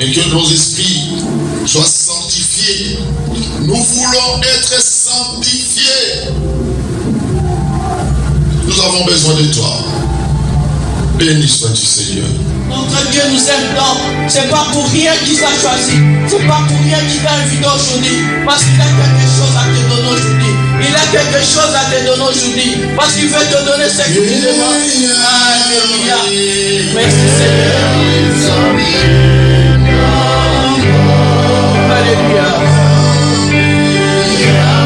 mais que nos esprits soient sanctifiés. Nous voulons être sanctifiés. Nous avons besoin de toi. Béni sois-tu, Seigneur. Notre Dieu nous aime tant. C'est pas pour rien qu'il t'a choisi. C'est pas pour rien qu'il t'a invité aujourd'hui. Parce qu'il a quelque chose à te donner aujourd'hui. Il a quelque chose à te donner aujourd'hui. Parce qu'il veut te donner ce que tu demandes. Alléluia. Merci Seigneur. Alléluia. Yeah.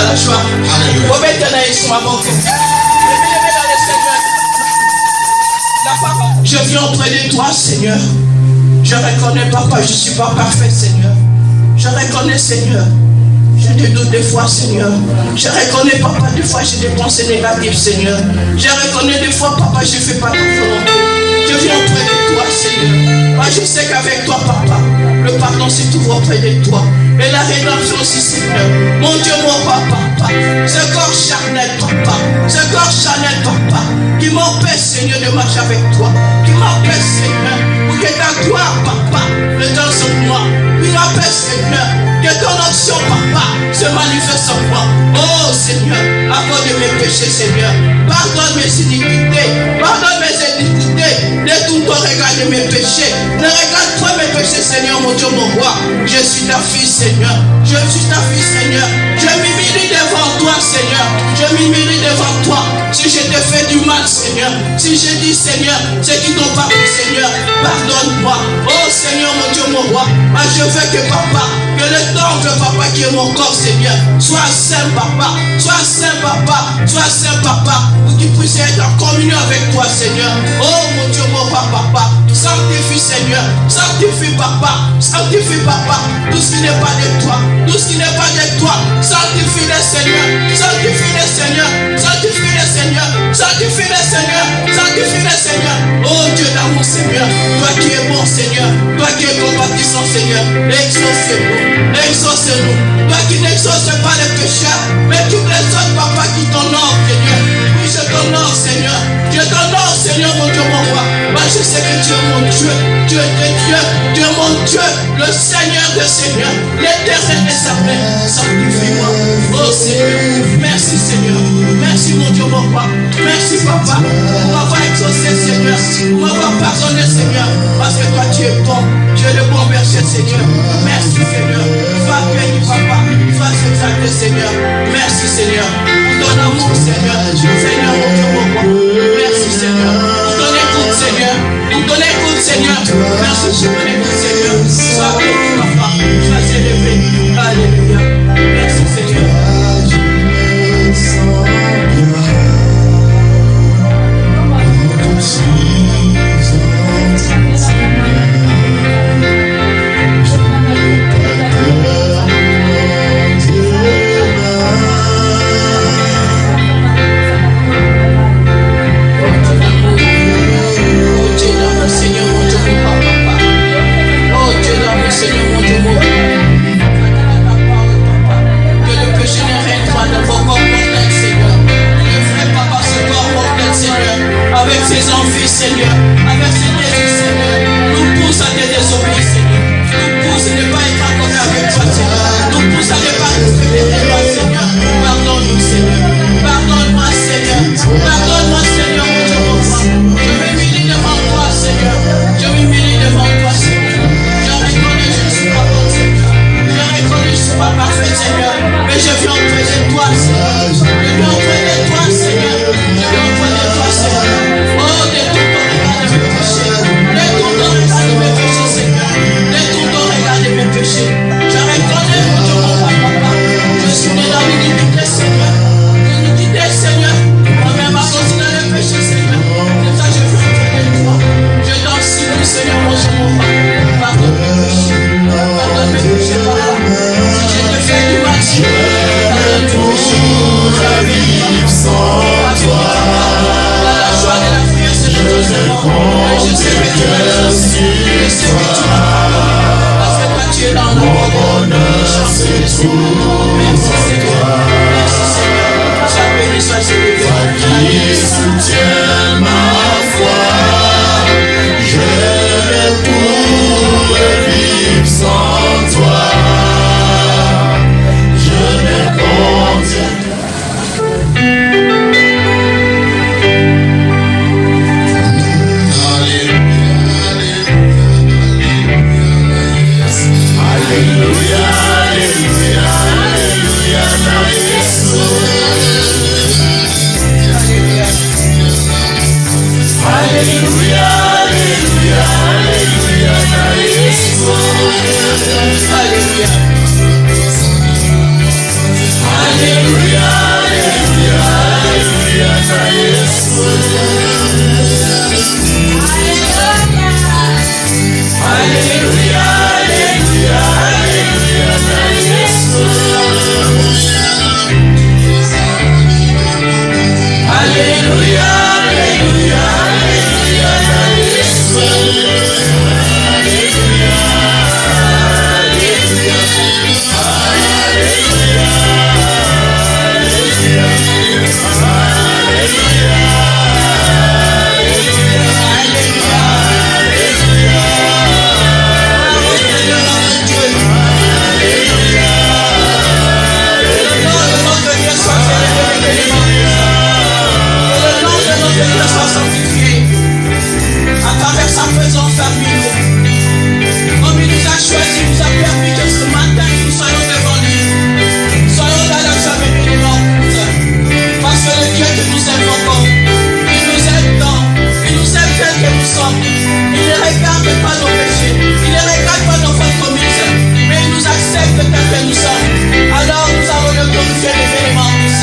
dans la joie. Je viens auprès de toi, Seigneur. Je reconnais, papa, je ne suis pas parfait, Seigneur. Je reconnais, Seigneur. J'ai des doutes des fois, Seigneur. Je reconnais, papa, des fois j'ai des pensées négatives, Seigneur. Je reconnais des fois, papa, je ne fais pas ta volonté. Je viens auprès de toi, Seigneur. Moi, je sais qu'avec toi, papa, le pardon se trouve auprès de toi. Et la rédemption aussi, Seigneur. Mon Dieu, mon papa, ce corps charnel, papa, ce corps charnel, papa, qui m'empêche, Seigneur, de marcher avec toi, qui m'empêche, Seigneur, pour que ta gloire, papa, ne danse sur moi, qui m'empêche, Seigneur, que ton action, papa, se manifeste en moi. Oh, Seigneur, à cause de mes péchés, Seigneur, pardonne mes iniquités, pardonne mes iniquités, détourne ton regard de mes péchés, ne regarde pas mes péchés, Seigneur, mon Dieu, mon roi. Je suis ta fille, Seigneur. Je suis ta fille, Seigneur. Je m'humilie devant toi, Seigneur. Je m'humilie devant toi. Si je te fais du mal, Seigneur. Si je dis, Seigneur, ceux qui t'ont pas pris, Seigneur, pardonne-moi. Oh, Seigneur, mon Dieu, mon roi. Moi, je veux que papa, que le temple, papa, qui est mon corps, Seigneur, soit saint, papa. Soit saint, papa. Soit saint, papa. Pour qu'il puisse être en communion avec toi, Seigneur. Oh, mon Dieu, mon roi, papa. Sanctifie, Seigneur. Sanctifie, papa. Sanctifie, papa. Tout ce qui n'est pas de toi. Tout ce qui n'est pas de toi. Sanctifie le Seigneur. Sanctifie le Seigneur. Sanctifie le Seigneur. Sanctifie le Seigneur. Sanctifie le Seigneur. Oh Dieu d'amour, Seigneur. Toi qui es bon, Seigneur. Toi qui es compatissant, Seigneur. Exauce-nous. Exauce-nous. Toi qui n'exauces pas les pécheurs, mais tu exauces, papa, qui t'honore, Seigneur. Oui, je t'honore, Seigneur. Je t'honore, Seigneur, mon Dieu, mon roi. Moi, je sais que tu es mon Dieu. Tu es Dieu. Tu es mon Dieu. Le Seigneur des Seigneurs. L'éternel des armées. Sanctifie-moi. Oh Seigneur. Merci, Seigneur. Merci, mon Dieu, mon roi. Merci, papa. Pour m'avoir exaucé, Seigneur. Pour m'avoir pardonné, Seigneur. Parce que toi, tu es bon. Tu es le bon berger, Seigneur. Merci, Seigneur. Sois béni, papa. Sois exalté, Seigneur. Merci, Seigneur. Pour ton amour, Seigneur. Seigneur, mon Dieu, mon roi. Merci, Seigneur. Pour ton écoute, Seigneur. Pour ton écoute, Seigneur. Merci pour ton écoute, Seigneur. Sois béni, papa. Sois élevé. Alléluia. Merci, Seigneur. Avec ses envies, Seigneur, avec ses désirs, Seigneur, nous pousse à te désobéir, Seigneur. Nous pousse à ne pas être en commun avec toi, Seigneur. Nous pousse à ne pas respecter tes lois, Seigneur. Pardonne-nous, Seigneur. Pardonne-moi, Seigneur. Pardonne-moi, Seigneur, mon Dieu, mon roi. Je m'humilie devant toi, Seigneur. Je m'humilie devant toi, Seigneur. Je reconnais que je ne suis pas bon, Seigneur. Je reconnais que je ne suis pas parfait, Seigneur. Mais je viens auprès de toi, Seigneur. Je viens auprès de toi, Seigneur. Je viens auprès de toi, Seigneur. Oh, détourne ton regard de mes péchés. Détourne ton regard de mes péchés, Seigneur. Détourne ton regard de mes péchés. Je reconnais, mon Dieu, mon papa. Je suis né dans l'iniquité, Seigneur. L'iniquité, Seigneur. Moi-même, à cause de le péché, Seigneur. C'est ça, je viens auprès de toi. Je t'en supplie, Seigneur, mon Dieu, mon papa. Pardonne mes péchés. Pardonne mes péchés, papa. Si je te fais du mal, Seigneur, pardonne mes péchés.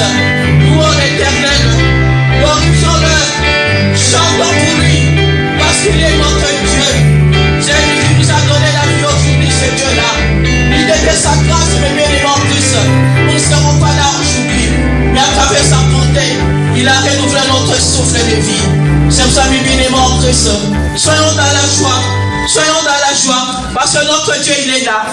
Christ. Louons l'Éternel. Glorifions-le. Chantons pour lui. Parce qu'il est notre Dieu. C'est lui qui nous a donné la vie aujourd'hui, ce Dieu-là. Il était sa grâce, mes bien-aimés en Christ. Nous ne serons pas là aujourd'hui. Mais à travers sa bonté, il a renouvelé notre souffle de vie. C'est pour ça, mes bien-aimés en Christ. Soyons dans la joie. Soyons dans la joie. Parce que notre Dieu, il est là.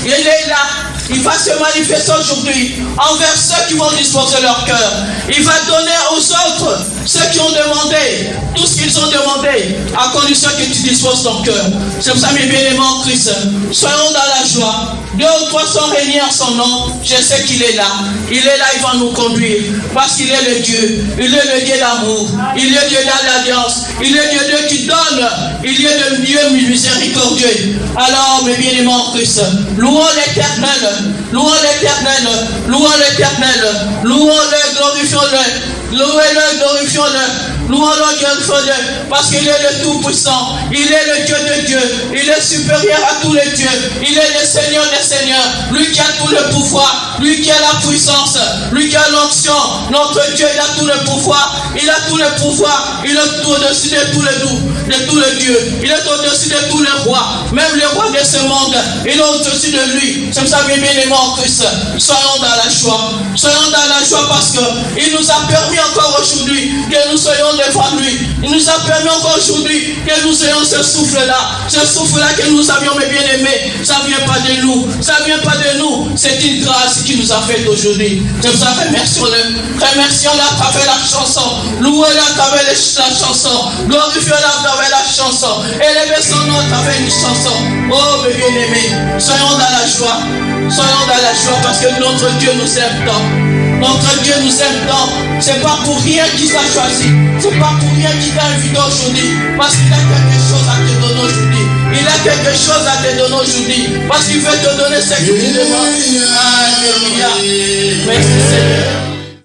Il est là. Il va se manifester aujourd'hui envers ceux qui vont disposer leur cœur. Il va donner aux autres, ceux qui ont demandé, tout ce qu'ils ont demandé, à condition que tu disposes ton cœur. C'est pour ça, mes bien-aimés en Christ, soyons dans la joie. 2 ou 3 sont réunis en son nom. Je sais qu'il est là. Il est là, il va nous conduire. Parce qu'il est le Dieu. Il est le Dieu d'amour. Il est le Dieu d'alliance. Il est le Dieu qui donne. Il est le Dieu miséricordieux. Alors, mes bien-aimés en Christ, louons l'Éternel. Louons l'Éternel, louons l'Éternel, louons-le, glorifions-le, louons-le, glorifions-le, louons-le, glorifions-le, parce qu'il est le Tout-Puissant, il est le Dieu de Dieu, il est supérieur à tous les dieux, il est le Seigneur des Seigneurs, lui qui a tout le pouvoir, lui qui a la puissance, lui qui a l'onction, notre Dieu, il a tout le pouvoir, il a tout le pouvoir, il est au-dessus de tous les dieux, il est au-dessus de tous les rois, même les rois de ce monde, il est au-dessus de lui. C'est pour ça, mes bien-aimés en Christ, soyons dans la joie. Soyons dans la joie parce qu'il nous a permis encore aujourd'hui que nous soyons devant lui. Il nous a permis encore aujourd'hui que nous ayons ce souffle-là. Ce souffle-là que nous avions, mes bien-aimés, ça ne vient pas de nous. Ça ne vient pas de nous. C'est une grâce qui nous a fait aujourd'hui. C'est pour ça, remercions-le. Remercions-le à travers la chanson. Louez-le à travers la chanson. Glorifiez-le à travers la chanson. Élevez son nom à travers une chanson. Oh, mes bien-aimés, soyons dans la joie. Soyons dans la joie parce que notre Dieu nous aime tant. Notre Dieu nous aime tant. C'est pas pour rien qu'il t'a choisi. C'est pas pour rien qu'il t'a invité aujourd'hui. Parce qu'il a quelque chose à te donner aujourd'hui. Il a quelque chose à te donner aujourd'hui. Parce qu'il veut te donner ce que tu demandes. Alléluia. Merci Seigneur.